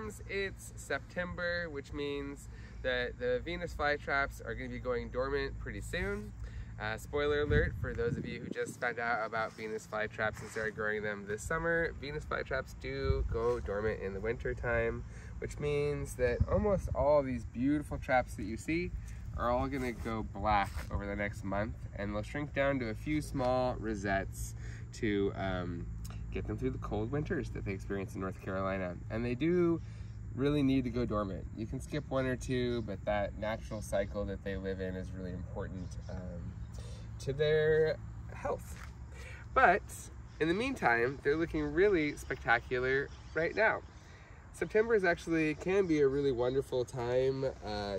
informs it's September, which means that the Venus flytraps are going to be going dormant pretty soon. Spoiler alert for those of you who just found out about Venus flytraps and started growing them this summer. Venus flytraps do go dormant in the winter time, which means that almost all these beautiful traps that you see are all going to go black over the next month, and they'll shrink down to a few small rosettes to get them through the cold winters that they experience in North Carolina. And they do really need to go dormant. You can skip one or two, but that natural cycle that they live in is really important to their health. But in the meantime, they're looking really spectacular right now. September can be a really wonderful time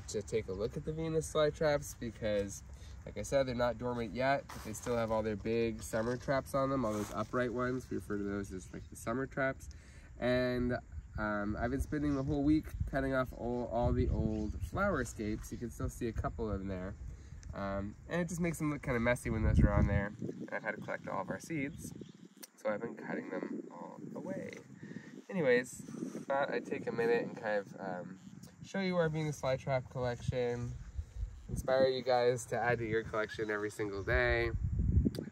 to take a look at the Venus flytraps because, like I said, they're not dormant yet, but they still have all their big summer traps on them, all those upright ones. We refer to those as like the summer traps. And I've been spending the whole week cutting off all the old flower escapes. You can still see a couple of them there. And it just makes them look kind of messy when those are on there. And I've had to collect all of our seeds, so I've been cutting them all away. Anyways, I thought I'd take a minute and kind of show you our Venus flytrap collection, inspire you guys to add to your collection every single day,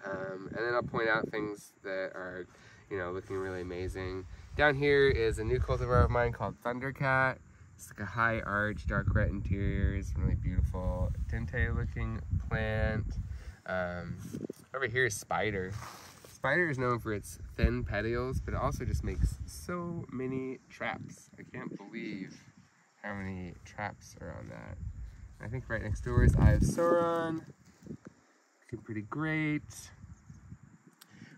and then I'll point out things that are, looking really amazing. Down here is a new cultivar of mine called Thundercat. It's like a high arch, dark red interiors, really beautiful dente looking plant. Over here is Spider. Spider is known for its thin petioles, but it also just makes so many traps. I can't believe how many traps are on that. I think right next door is Eye of Sauron. Looking pretty great.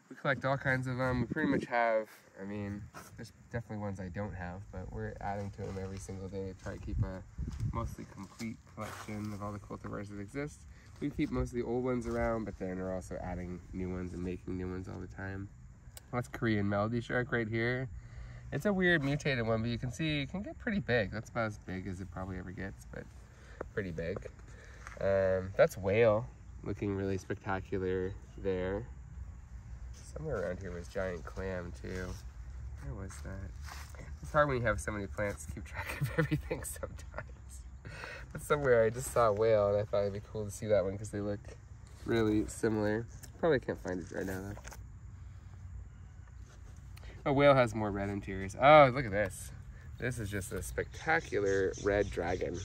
We collect all kinds of them. We pretty much have, there's definitely ones I don't have, but we're adding to them every single day to try to keep a mostly complete collection of all the cultivars that exist. We keep most of the old ones around, but then we're also adding new ones and making new ones all the time. That's Korean Melody Shark right here. It's a weird mutated one, but you can see it can get pretty big. That's about as big as it probably ever gets, but pretty big. That's Whale, looking really spectacular there. Somewhere around here was Giant Clam too. Where was that? It's hard when you have so many plants to keep track of everything sometimes. But somewhere I just saw a whale and I thought it'd be cool to see that one because they look really similar. Probably can't find it right now though. A whale has more red interiors. Oh, look at this. This is just a spectacular red dragon.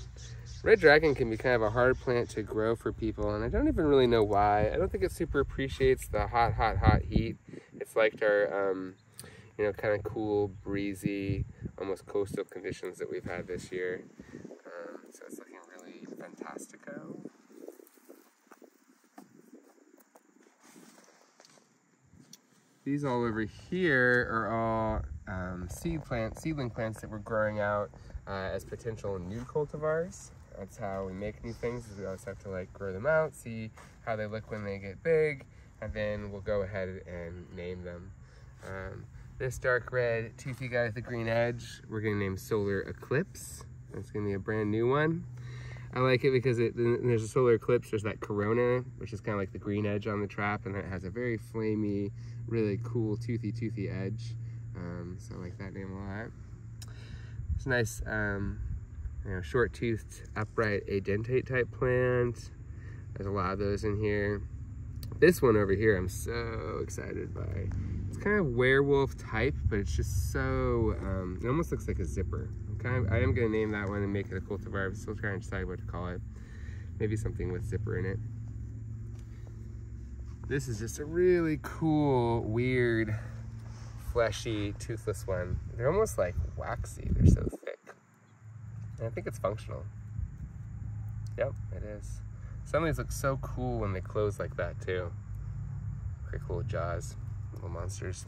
Red dragon can be kind of a hard plant to grow for people, and I don't even really know why. I don't think it super appreciates the hot heat. It's like our, kind of cool, breezy, almost coastal conditions that we've had this year. So it's looking really fantastico. These all over here are all seedling plants that we're growing out as potential new cultivars. That's how we make new things, is we always have to grow them out, see how they look when they get big, and then we'll go ahead and name them. This dark red toothy guy with the green edge, we're gonna name Solar Eclipse. That's gonna be a brand new one. I like it because there's a solar eclipse, there's that corona, which is kind of like the green edge on the trap, and it has a very flamey, really cool toothy edge. So I like that name a lot. It's a nice, short-toothed, upright, adentate type plant. There's a lot of those in here. This one over here I'm so excited by. It's kind of werewolf type, but it's just so, it almost looks like a zipper. I am going to name that one and make it a cultivar. I'm still trying to decide what to call it. Maybe something with zipper in it. This is just a really cool, weird, fleshy, toothless one. They're almost like waxy. They're so thick. And I think it's functional. Yep, it is. Some of these look so cool when they close like that too. Pretty cool jaws, little monsters.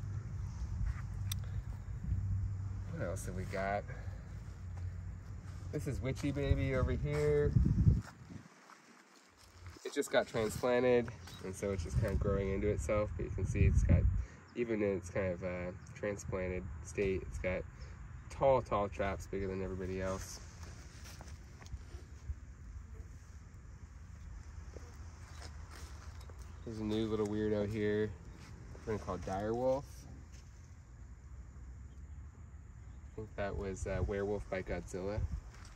What else have we got? This is Witchy Baby over here. It just got transplanted, and so it's just kind of growing into itself, but you can see it's got, even in its kind of transplanted state, it's got tall traps bigger than everybody else. There's a new little weirdo here, something called Direwolf. think that was Werewolf by Godzilla.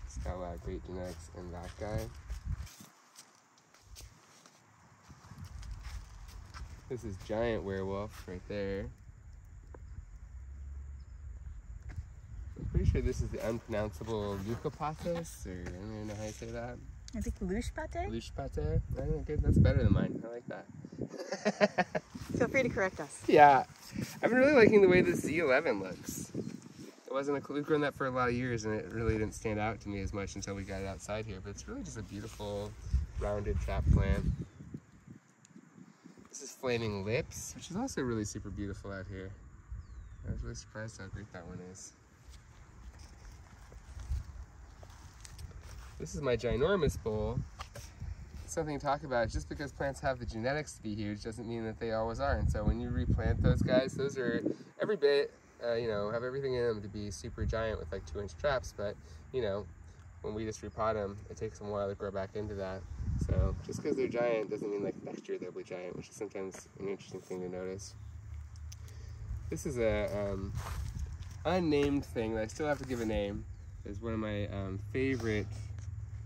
It's got a lot of great genetics in that guy. This is Giant Werewolf right there. I'm pretty sure this is the unpronounceable Leucopathos, or I don't even know how you say that. I think Louche Pate? Louche Pate? Good. That's better than mine. I like that. Feel free to correct us. Yeah. I've been really liking the way this Z11 looks. It wasn't a, we've grown that for a lot of years, and it really didn't stand out to me as much until we got it outside here, but it's really just a beautiful, rounded trap plant. This is Flaming Lips, which is also really super beautiful out here. I was really surprised how great that one is. This is my ginormous bowl. Something to talk about. Just because plants have the genetics to be huge doesn't mean that they always are. And so when you replant those guys, those are every bit, you know, have everything in them to be super giant with like 2-inch traps. But, you know, when we just repot them, it takes them a while to grow back into that. So just because they're giant doesn't mean like next year they'll be giant, which is sometimes an interesting thing to notice. This is a unnamed thing that I still have to give a name. It's one of my favorite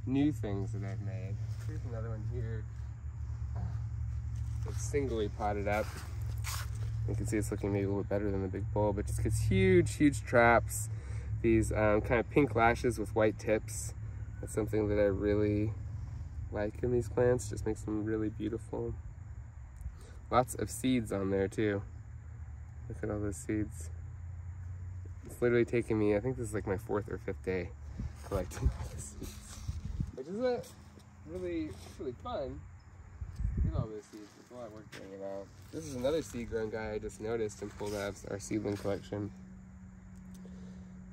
new things that I've made. Here's another one here. It's singly potted up. You can see it's looking maybe a little bit better than the big bowl, but just gets huge, huge traps. These kind of pink lashes with white tips. That's something that I really like in these plants. Just makes them really beautiful. Lots of seeds on there too. Look at all those seeds. It's literally taken me, I think this is like my 4th or 5th day collecting all the seeds. Which is really fun. Look at all those seeds. There's a lot of work going about. This is another seed grown guy I just noticed and pulled out of our seedling collection.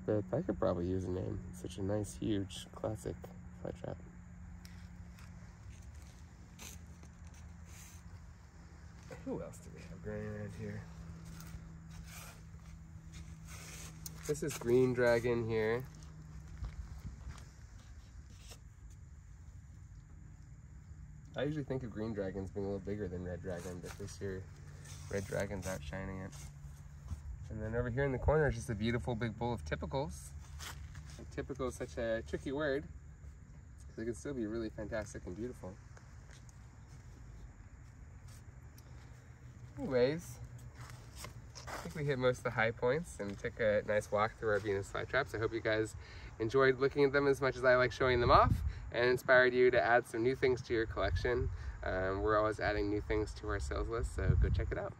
But I could probably use a name. It's such a nice, huge, classic flytrap. Who else do we have growing around here? This is Green Dragon here. I usually think of Green Dragons being a little bigger than Red Dragon, but this year Red Dragon's outshining it. And then over here in the corner is just a beautiful big bowl of typicals. And typical is such a tricky word, because it can still be really fantastic and beautiful. Anyways, I think we hit most of the high points and took a nice walk through our Venus flytraps. I hope you guys enjoyed looking at them as much as I like showing them off, and inspired you to add some new things to your collection. We're always adding new things to our sales list, so go check it out.